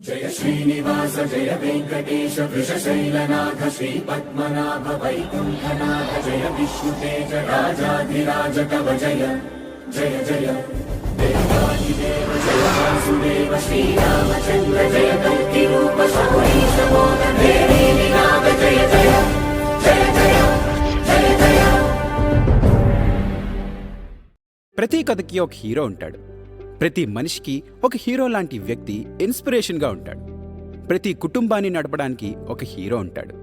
జయ శ్రీనివాస జయ వెంకటేశ వృషశైలనాథ శ్రీ పద్మనాభ వైకుంఠనాథ జయ విష్ణుతేజ రాజాధిరాజ కవ జయ జయ జయ దేవాదిదేవ జయ వాసుదేవ శ్రీరామచంద్ర జయ కల్కి రూప శౌరీశ మోద దేవీ వినాద జయ జయ జయ జయ జయ జయ. ప్రతి కథకి ఒక హీరో ఉంటాడు. ప్రతి మనిషికి ఒక హీరో లాంటి వ్యక్తి ఇన్స్పిరేషన్గా ఉంటాడు. ప్రతి కుటుంబాన్ని నడపడానికి ఒక హీరో ఉంటాడు.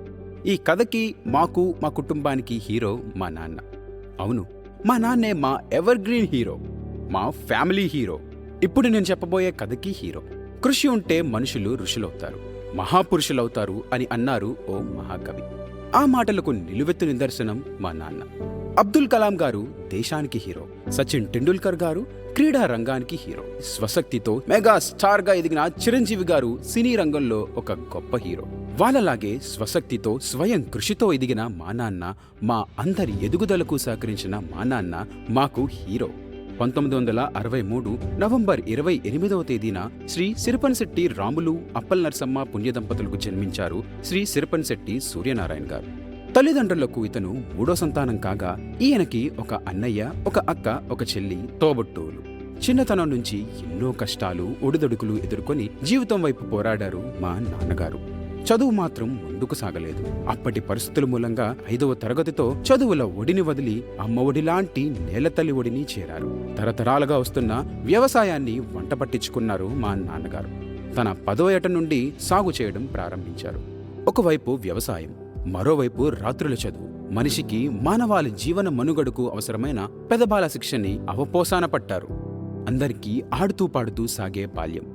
ఈ కథకి మా కుటుంబానికి హీరో మా నాన్న. అవును, మా నాన్నే మా ఎవర్ గ్రీన్ హీరో, మా ఫ్యామిలీ హీరో. ఇప్పుడు నేను చెప్పబోయే కథకి హీరో. కృషి ఉంటే మనుషులు ఋషులవుతారు, మహాపురుషులవుతారు అని అన్నారు ఓ మహాకవి. ఆ మాటలకు నిలువెత్తు నిదర్శనం మా నాన్న. అబ్దుల్ కలాం గారు దేశానికి హీరో. సచిన్ టెండూల్కర్ గారు క్రీడా రంగానికి హీరో. స్వశక్తితో మెగా స్టార్ గా ఎదిగిన చిరంజీవి గారు సినీ రంగంలో ఒక గొప్ప హీరో. వాళ్ళలాగే స్వశక్తితో స్వయం కృషితో ఎదిగిన మా నాన్న, మా అందరి ఎదుగుదలకు సహకరించిన మా నాన్న మాకు హీరో. 1963 నవంబర్ 28వ తేదీన శ్రీ సిరిపన్శెట్టి రాములు అప్పల్ నరసమ్మ పుణ్య దంపతులకు జన్మించారు శ్రీ సిరిపన్శెట్టి సూర్యనారాయణ గారు. తల్లిదండ్రులకు ఇతను మూడో సంతానం కాగా ఈయనకి ఒక అన్నయ్య, ఒక అక్క, ఒక చెల్లి, తోబుట్టువులు. చిన్నతనం నుంచి ఎన్నో కష్టాలు, ఒడిదొడుకులు ఎదుర్కొని జీవితం వైపు పోరాడారు మా నాన్నగారు. చదువు మాత్రం ముందుకు సాగలేదు. అప్పటి పరిస్థితుల మూలంగా 5వ తరగతితో చదువుల ఒడిని వదిలి అమ్మ ఒడి లాంటి నేలతల్లి ఒడిని చేరారు. తరతరాలుగా వస్తున్న వ్యవసాయాన్ని వంట పట్టించుకున్నారు మా నాన్నగారు. తన 10వ ఏట నుండి సాగు చేయడం ప్రారంభించారు. ఒకవైపు వ్యవసాయం, మరోవైపు రాత్రుల చదువు. మనిషికి మానవాళి జీవన మనుగడకు అవసరమైన పెదబాల శిక్షని అవపోసాన పట్టారు. అందరికీ ఆడుతూ పాడుతూ సాగే బాల్యం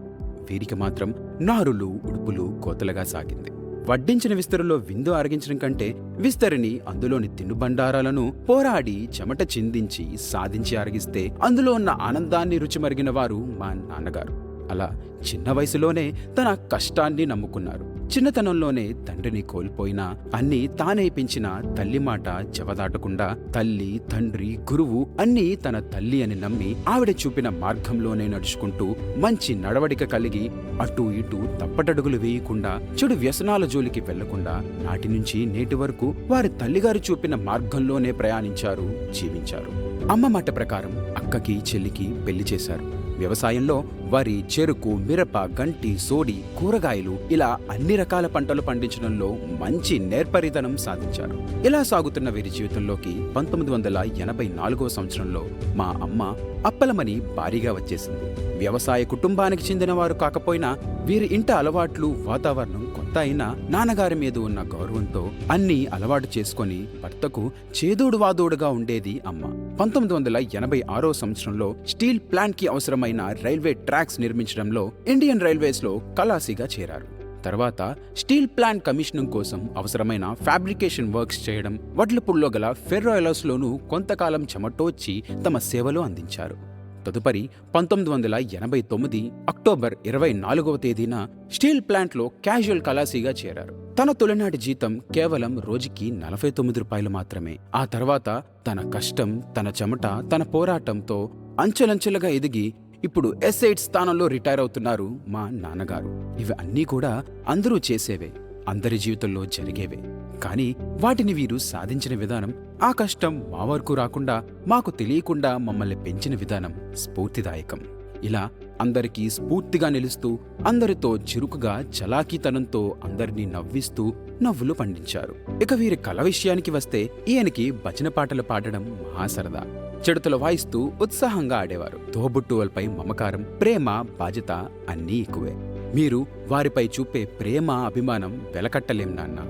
వీరికి మాత్రం నారులు, ఉడుపులు, కోతలుగా సాగింది. వడ్డించిన విస్తరిలో విందు అరగించడం కంటే విస్తరిని, అందులోని తినుబండారాలను పోరాడి చెమట చిందించి సాధించి అరగిస్తే అందులో ఉన్న ఆనందాన్ని రుచిమరిగిన వారు మా నాన్నగారు. అలా చిన్న వయసులోనే తన కష్టాన్ని నమ్ముకున్నారు. చిన్నతనంలోనే తండ్రిని కోల్పోయినా అన్నీ తానే పెంచిన తల్లి మాట జవదాటకుండా తల్లి, తండ్రి, గురువు అన్నీ తన తల్లి అని నమ్మి ఆవిడ చూపిన మార్గంలోనే నడుచుకుంటూ మంచి నడవడిక కలిగి అటూ ఇటూ తప్పటడుగులు వేయకుండా చెడు వ్యసనాల జోలికి వెళ్లకుండా నాటి నుంచి నేటి వరకు వారి తల్లిగారు చూపిన మార్గంలోనే ప్రయాణించారు, జీవించారు. అమ్మ మాట ప్రకారం అక్కకి, చెల్లికి పెళ్లి చేశారు. వ్యవసాయంలో వరి, చెరుకు, మిరప, గంటి, సోడి, కూరగాయలు ఇలా అన్ని రకాల పంటలు పండించడంలో మంచి నేర్పరితనం సాధించారు. ఇలా సాగుతున్న వీరి జీవితంలోకి 1984వ సంవత్సరంలో మా అమ్మ అప్పలమని భారీగా వచ్చేసింది. వ్యవసాయ కుటుంబానికి చెందినవారు కాకపోయినా వీరి ఇంట అలవాట్లు, వాతావరణం కొత్త అయినా నాన్నగారి మీద ఉన్న గౌరవంతో అన్నీ అలవాటు చేసుకొని భర్తకు చేదోడు వాదోడుగా ఉండేది అమ్మ. 1986వ సంవత్సరంలో స్టీల్ ప్లాంట్ కి అవసరమైన రైల్వే ట్రాక్స్ నిర్మించడంలో ఇండియన్ రైల్వేస్ లో కలాసిగా చేరారు. తర్వాత స్టీల్ ప్లాంట్ కమిషనింగ్ కోసం అవసరమైన ఫ్యాబ్రికేషన్ వర్క్స్ చేయడం, వడ్లపూడిలో గల ఫెర్రోఎలాస్ లోనూ కొంతకాలం చెమటోడ్చి తమ సేవలు అందించారు. తదుపరి 1989 అక్టోబర్ 24వ తేదీన స్టీల్ ప్లాంట్ లో క్యాజువల్ కలాసీగా చేరారు. తన తొలినాటి జీతం కేవలం రోజుకి 49 రూపాయలు మాత్రమే. ఆ తర్వాత తన కష్టం, తన చెమట, తన పోరాటంతో అంచెలంచెలుగా ఎదిగి ఇప్పుడు S8 స్థానంలో రిటైర్ అవుతున్నారు మా నాన్నగారు. ఇవి అన్నీ కూడా అందరూ చేసేవే, అందరి జీవితంలో జరిగేవే. కానీ వాటిని వీరు సాధించిన విధానం, ఆ కష్టం మా వరకు రాకుండా మాకు తెలియకుండా మమ్మల్ని పెంచిన విధానం స్ఫూర్తిదాయకం. ఇలా అందరికీ స్ఫూర్తిగా నిలుస్తూ అందరితో చురుకుగా చలాకీతనంతో అందరినీ నవ్విస్తూ నవ్వులు పండించారు. ఇక వీరి కళ విషయానికి వస్తే ఈయనకి భజన పాటలు పాడడం మహాసరదా. చెడుతలు వాయిస్తూ ఉత్సాహంగా ఆడేవారు. తోబుట్టువులపై మమకారం, ప్రేమ, బాధ్యత అన్నీ ఎక్కువే. మీరు వారిపై చూపే ప్రేమ, అభిమానం వెలకట్టలేం నాన్న.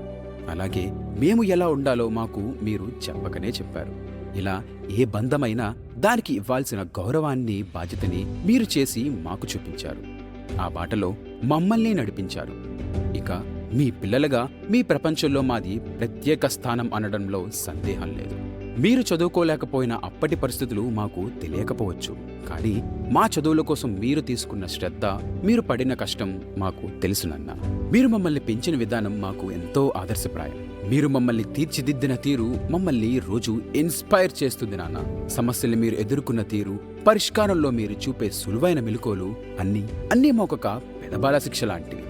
అలాగే మేము ఎలా ఉండాలో మాకు మీరు చెప్పకనే చెప్పారు. ఇలా ఏ బంధమైనా దానికి ఇవ్వాల్సిన గౌరవాన్ని, బాధ్యతని మీరు చేసి మాకు చూపించారు. ఆ బాటలో మమ్మల్ని నడిపించారు. ఇక మీ పిల్లలుగా మీ ప్రపంచంలో మాది ప్రత్యేక స్థానం అనడంలో సందేహం లేదు. మీరు చదువుకోలేకపోయిన అప్పటి పరిస్థితులు మాకు తెలియకపోవచ్చు, కానీ మా చదువుల కోసం మీరు తీసుకున్న శ్రద్ధ, మీరు పడిన కష్టం మాకు తెలుసునన్నా. మీరు మమ్మల్ని పెంచిన విధానం మాకు ఎంతో ఆదర్శప్రాయం. మీరు మమ్మల్ని తీర్చిదిద్దిన తీరు మమ్మల్ని రోజు ఇన్స్పైర్ చేస్తుంది నాన్న. సమస్యలు మీరు ఎదుర్కొన్న తీరు, పరిష్కారంలో మీరు చూపే సులువైన మెలకువలు అన్నీ మాకొక ఎడబాల శిక్ష లాంటివి.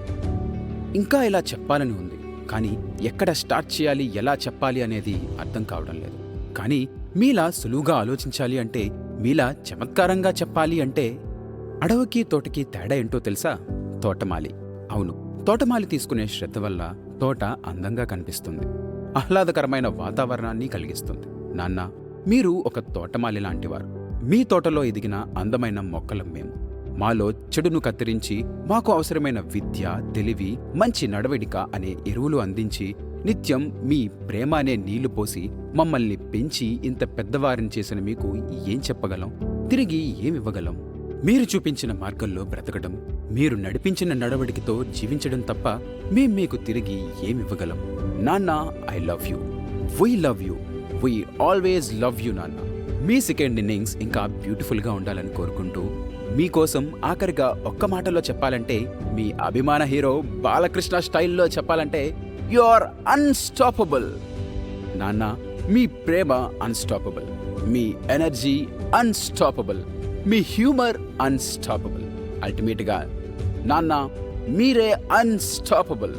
ఇంకా ఇలా చెప్పాలని ఉంది, కానీ ఎక్కడ స్టార్ట్ చేయాలి, ఎలా చెప్పాలి అనేది అర్థం కావడం లేదు. కానీ మీలా సులువుగా ఆలోచించాలి అంటే, మీలా చమత్కారంగా చెప్పాలి అంటే, అడవికి తోటకి తేడా ఏంటో తెలుసా? తోటమాలి. అవును, తోటమాలి తీసుకునే శ్రద్ధ వల్ల తోట అందంగా కనిపిస్తుంది, ఆహ్లాదకరమైన వాతావరణాన్ని కలిగిస్తుంది. నాన్న, మీరు ఒక తోటమాలి లాంటివారు. మీ తోటలో ఎదిగిన అందమైన మొక్కలం మేము. మాలో చెడును కత్తిరించి, మాకు అవసరమైన విద్య, తెలివి, మంచి నడవడిక అనే ఎరువులు అందించి, నిత్యం మీ ప్రేమ అనే నీళ్లు పోసి మమ్మల్ని పెంచి ఇంత పెద్దవారిని చేసిన మీకు ఏం చెప్పగలం? తిరిగి ఏమివ్వగలం? మీరు చూపించిన మార్గంలో బ్రతకడం, మీరు నడిపించిన నడవడికతో జీవించడం తప్ప మేం మీకు తిరిగి ఏమివ్వగలం? నాన్న, I love you. We love you. We always love you నాన్న. మీ సెకండ్ ఇన్నింగ్స్ ఇంకా బ్యూటిఫుల్గా ఉండాలని కోరుకుంటూ, మీకోసం ఆఖరిగా ఒక్క మాటలో చెప్పాలంటే, మీ అభిమాన హీరో బాలకృష్ణ స్టైల్లో చెప్పాలంటే, యు ఆర్ అన్స్టాపబుల్. నాన్న, మీ ప్రేమ అన్స్టాపబుల్, మీ ఎనర్జీ అన్స్టాపబుల్, మీ హ్యూమర్ అన్స్టాపబుల్. అల్టిమేట్గా నాన్న, మీరే అన్స్టాపబుల్.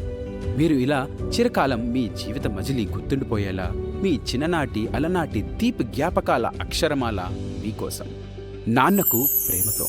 మీరు ఇలా చిరకాలం మీ జీవిత మజిలీ గుర్తుండిపోయేలా, మీ చిన్ననాటి అలనాటి తీపి జ్ఞాపకాల అక్షరమాల మీకోసం. నాన్నకు ప్రేమతో.